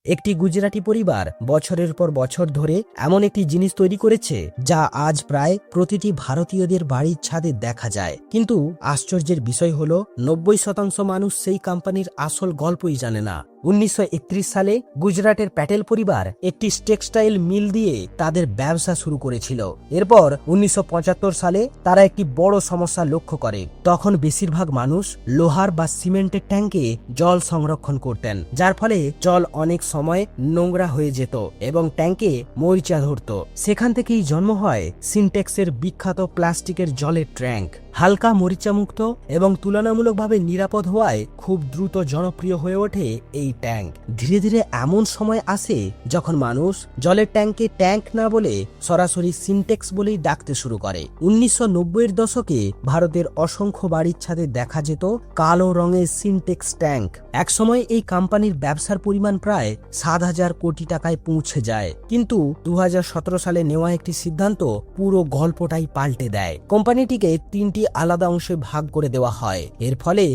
একটি গুজরাটি পরিবার বছরের পর বছর ধরে এমন একটি জিনিস তৈরি করেছে যা আজ প্রায় প্রতিটি ভারতীয়দের বাড়ির ছাদে দেখা যায়। কিন্তু আশ্চর্যের বিষয় হলো 90% মানুষ সেই কোম্পানির আসল গল্পই জানে না। 1931 সালে গুজরাটের প্যাটেল পরিবার একটি টেক্সটাইল মিল দিয়ে তাদের ব্যবসা শুরু করেছিল। এরপর 1975 সালে তারা একটি বড় সমস্যা লক্ষ্য করে। তখন বেশিরভাগ মানুষ লোহার বা সিমেন্টের ট্যাঙ্কে জল সংরক্ষণ করতেন, যার ফলে জল অনেক সময় নোংরা হয়ে যেত এবং ট্যাঙ্কে মরিচা ধরত। সেখান থেকেই জন্ম হয় সিনটেক্সের বিখ্যাত প্লাস্টিকের জলের ট্যাঙ্ক। হালকা মরিচামুক্ত এবং তুলনামূলকভাবে নিরাপদ হওয়ায় খুব দ্রুত জনপ্রিয় হয়ে ওঠে এই ট্যাঙ্ক। ধীরে ধীরে এমন সময় আসে যখন মানুষ জলের ট্যাঙ্কে ট্যাঙ্ক না বলে সরাসরি সিনটেক্স বলেই ডাকতে শুরু করে। 1990-এর দশকে ভারতের অসংখ্য বাড়ির ছাদে দেখা যেত কালো রঙের সিনটেক্স ট্যাঙ্ক। একসময় এই কোম্পানির ব্যবসার পরিমাণ প্রায় 7,000 কোটি টাকায় পৌঁছে যায়। কিন্তু 2017 সালে নেওয়া একটি সিদ্ধান্ত পুরো গল্পটাই পাল্টে দেয়। কোম্পানিটিকে 3টি আলাদা অংশে ভাগ করে দেওয়া হয়। এর ফলে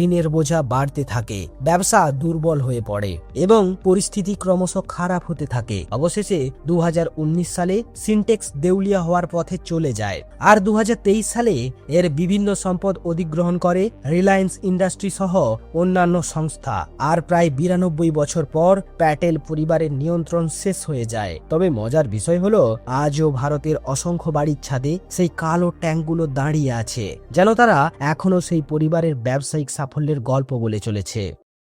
ঋণের বোঝা বাড়তে থাকে, ব্যবসা দুর্বল হয়ে পড়ে এবং পরিস্থিতি ক্রমশ খারাপ হতে থাকে। অবশেষে 2019 সালে সিনটেক্স দেউলিয়া হওয়ার পথে চলে যায়। আর 2023 সালে এর বিভিন্ন সম্পদ অধিগ্রহণ করে রিলায়েন্স ইন্ডাস্ট্রি সহ অন্যান্য সংস্থা। আর প্রায় 92 বছর পর প্যাটেল পরিবারের নিয়ন্ত্রণ শেষ হয়ে যায়। তবে মজার বিষয় হলো আজও ভারতের অসংখ্য বাড়ির ছাদে সেই কালো ট্যাঙ্কগুলো দাঁড়িয়ে আছে, যেন তারা এখনো সেই পরিবারের ব্যবসায়িক সাফল্যের গল্প বলে চলেছে।